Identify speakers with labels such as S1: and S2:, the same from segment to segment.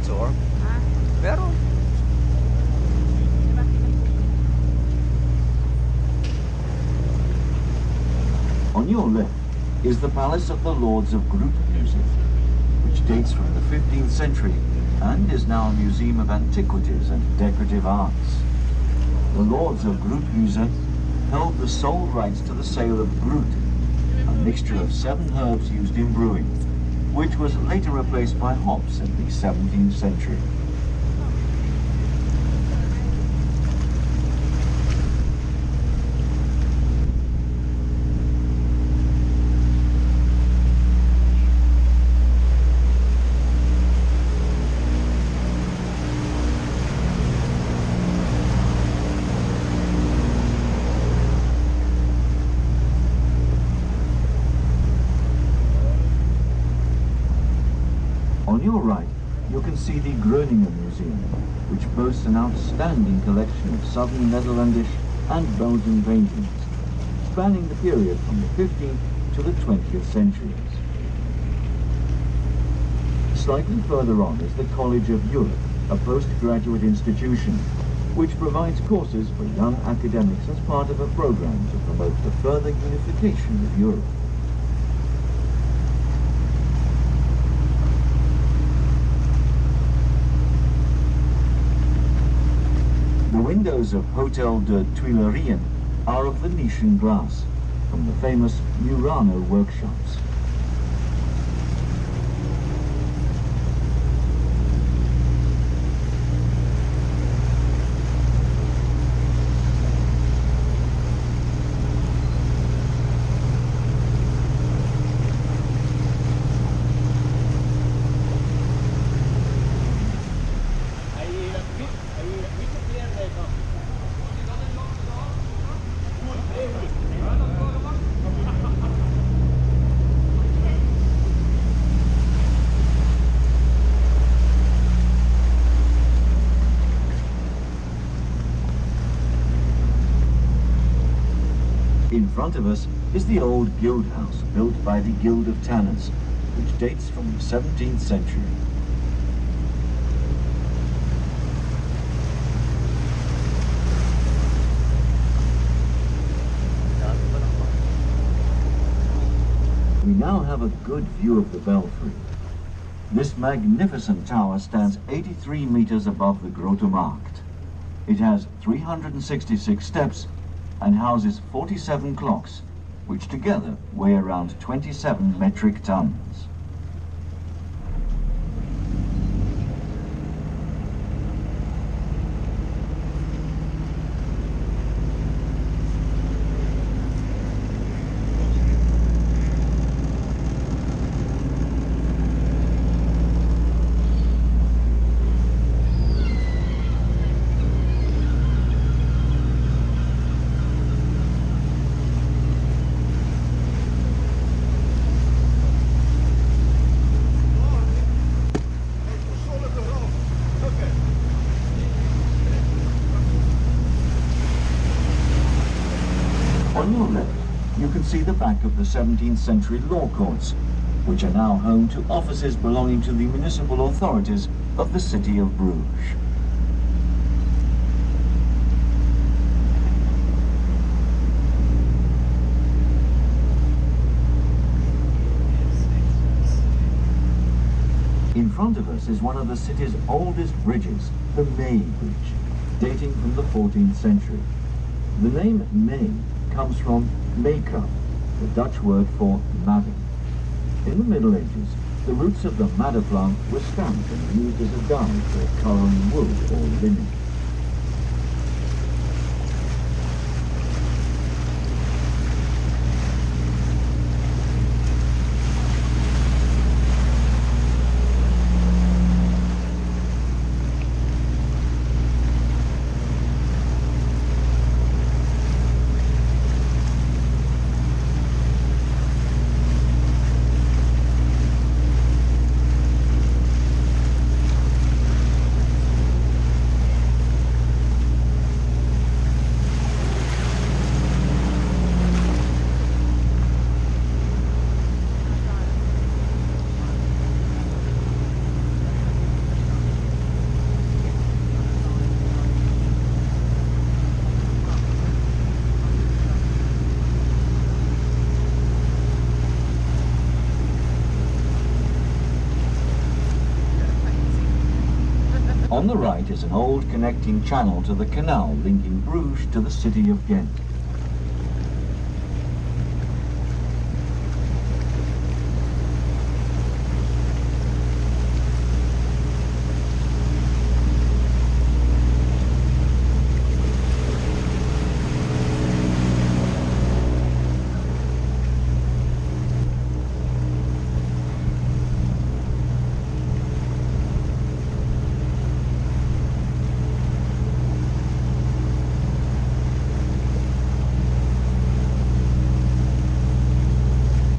S1: tour.
S2: Ha?
S1: Meron.
S3: On your left is the Palace of the Lords of Groot Music, which dates from the 15th century and is now a museum of antiquities and decorative arts. The Lords of Groot Music held the sole rights to the sale of Groot, a mixture of 7 herbs used in brewing, which was later replaced by hops in the 17th century. On your right, you can see the Groningen Museum, which boasts an outstanding collection of southern Netherlandish and Belgian paintings, spanning the period from the 15th to the 20th centuries. Slightly further on is the College of Europe, a postgraduate institution, which provides courses for young academics as part of a program to promote the further unification of Europe. The windows of Hotel de Tuilerien are of Venetian glass, from the famous Murano workshops. In front of us is the old guild house built by the Guild of Tanners, which dates from the 17th century. We now have a good view of the belfry. This magnificent tower stands 83 meters above the Grote Markt. It has 366 steps and houses 47 clocks, which together weigh around 27 metric tons. On your left, you can see the back of the 17th century law courts, which are now home to offices belonging to the municipal authorities of the city of Bruges. In front of us is one of the city's oldest bridges, the May Bridge, dating from the 14th century. The name May comes from Mayka, the Dutch word for madder. In the Middle Ages, the roots of the madder plant were stamped and used as a dye for colouring wool or linen. On the right is an old connecting channel to the canal linking Bruges to the city of Ghent.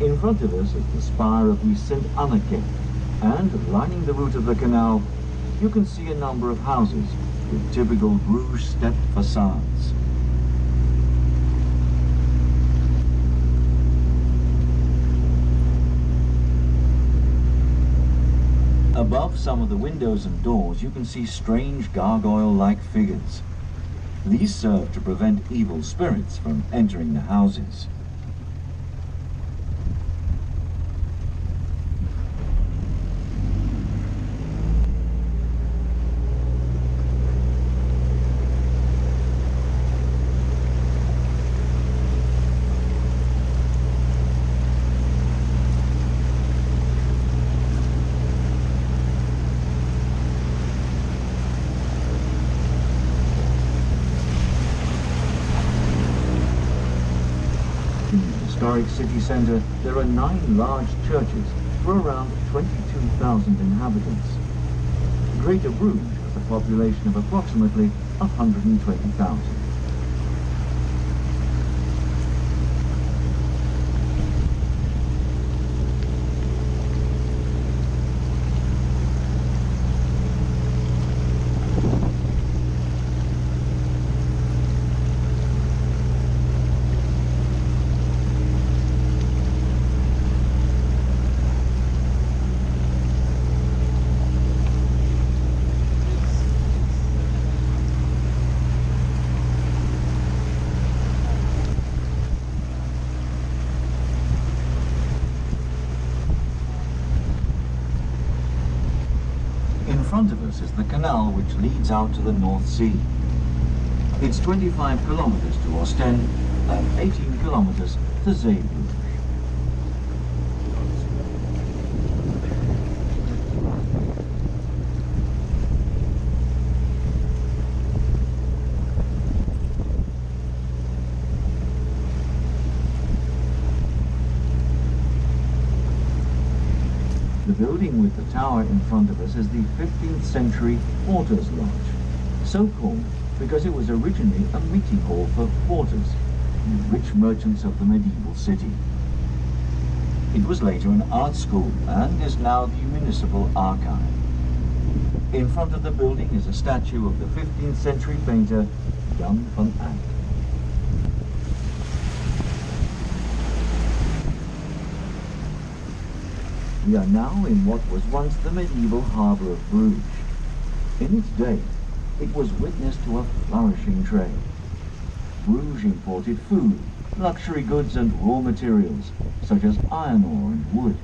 S3: In front of us is the spire of the St. Anna Kerk, and lining the route of the canal, you can see a number of houses with typical Bruges step facades. Above some of the windows and doors, you can see strange gargoyle-like figures. These serve to prevent evil spirits from entering the houses. Historic city centre, there are 9 large churches for around 22,000 inhabitants. Greater Bruges has a population of approximately 120,000. In front of us is the canal which leads out to the North Sea. It's 25 kilometers to Ostend and 18 kilometers to Zeebrugge. The building with the tower in front of us is the 15th century Porters' Lodge, so called because it was originally a meeting hall for porters, the rich merchants of the medieval city. It was later an art school and is now the municipal archive. In front of the building is a statue of the 15th century painter Jan van Eyck. We are now in what was once the medieval harbour of Bruges. In its day, it was witness to a flourishing trade. Bruges imported food, luxury goods and raw materials, such as iron ore and wood.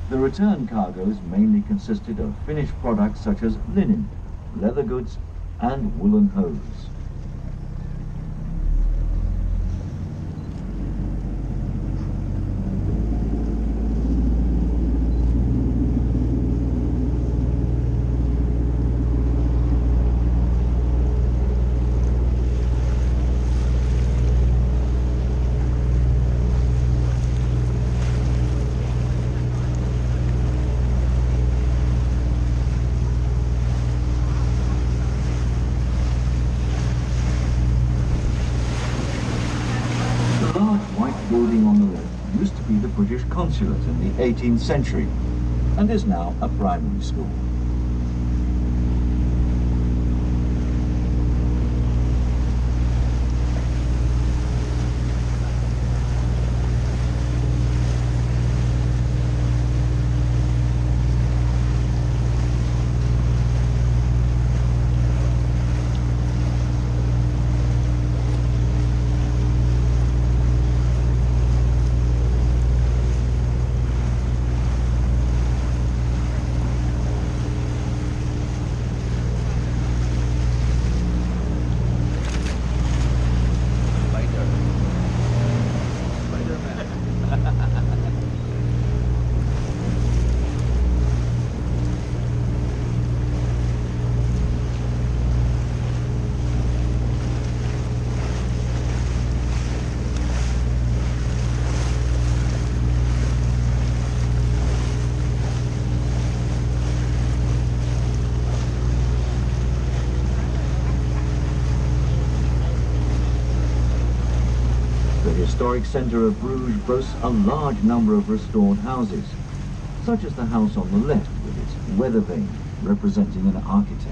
S3: The return cargoes mainly consisted of finished products such as linen, leather goods and woolen hose. Building on the left used to be the British consulate in the 18th century and is now a primary school. historic centre of Bruges boasts a large number of restored houses, such as the house on the left with its weather vane representing an architect.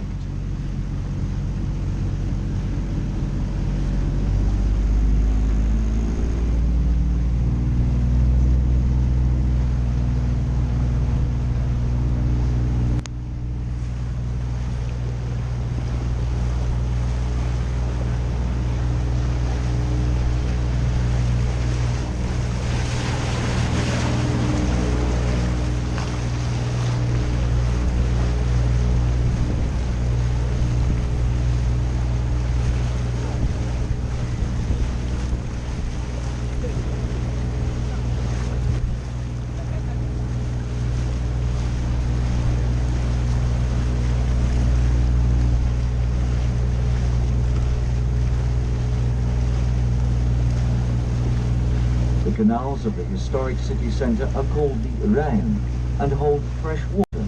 S3: The canals of the historic city centre are called the Rhine and hold fresh water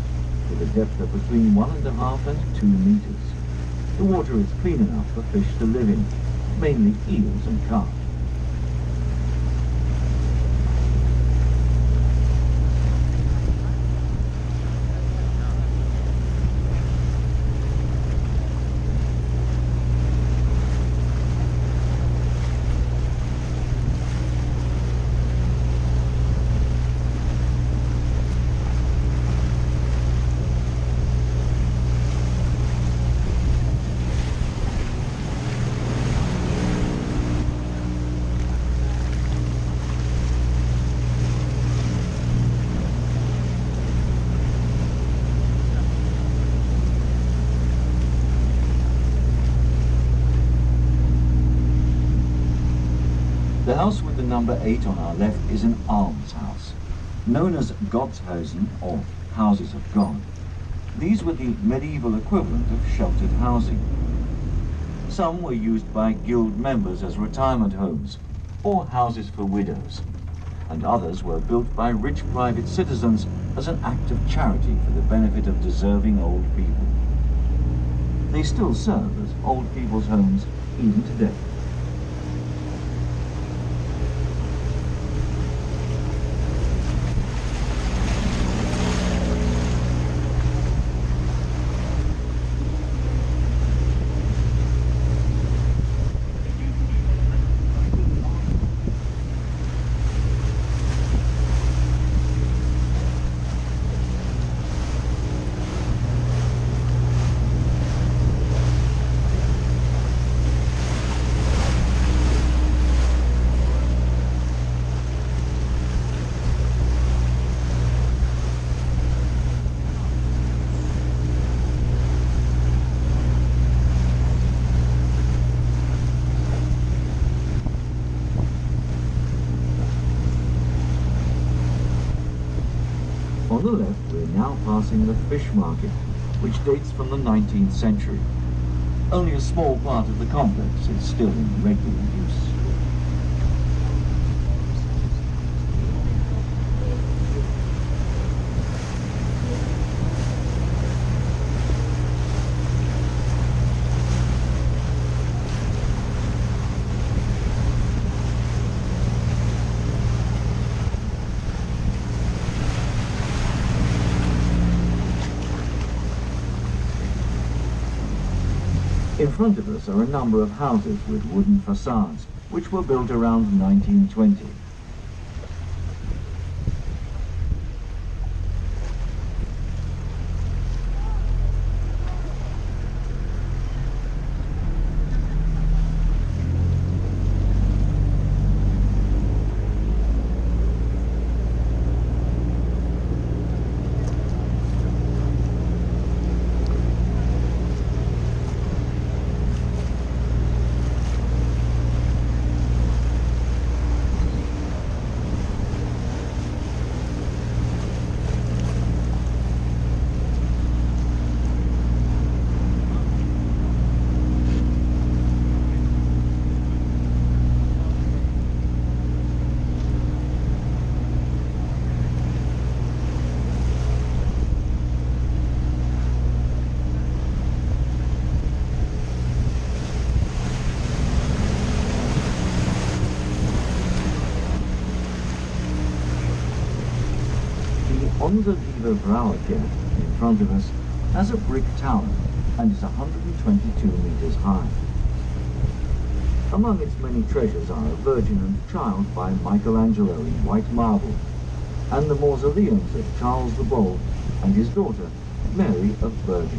S3: with a depth of between 1.5 and 2 metres. The water is clean enough for fish to live in, mainly eels and carp. The house with the number 8 on our left is an almshouse, known as Godshausen, or houses of God. These were the medieval equivalent of sheltered housing. Some were used by guild members as retirement homes, or houses for widows, and others were built by rich private citizens as an act of charity for the benefit of deserving old people. They still serve as old people's homes even today. On the left, we're now passing the fish market, which dates from the 19th century. Only a small part of the complex is still in regular use. In front of us are a number of houses with wooden facades, which were built around 1920. Onze Lieve Vrouwenkerk in front of us has a brick tower and is 122 meters high. Among its many treasures are a Virgin and Child by Michelangelo in white marble, and the mausoleums of Charles the Bold and his daughter, Mary of Burgundy.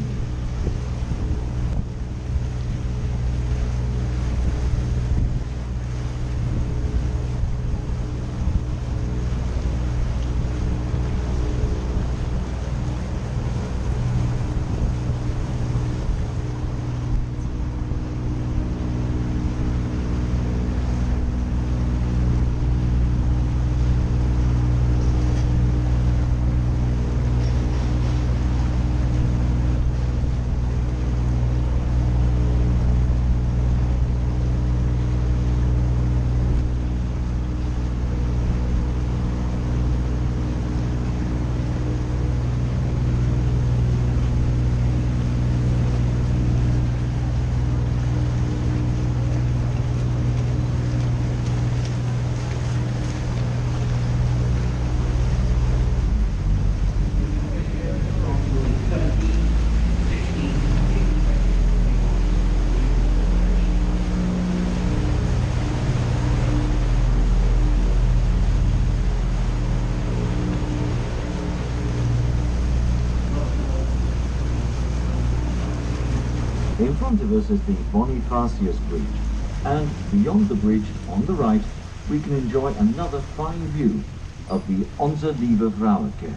S3: In front of us is the Bonifacius Bridge, and beyond the bridge, on the right, we can enjoy another fine view of the Onze Lieve Vrouwenkerk.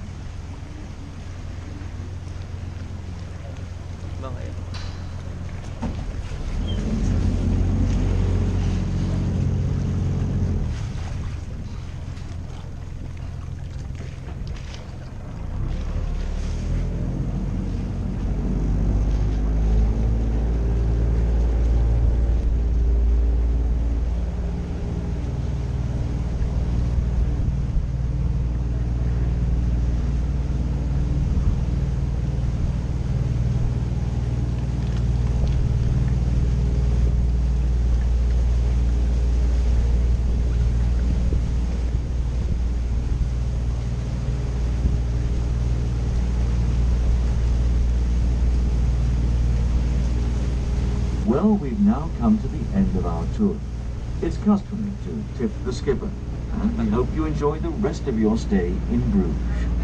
S3: Well, we've now come to the end of our tour. It's customary to tip the skipper, and we hope you enjoy the rest of your stay in Bruges.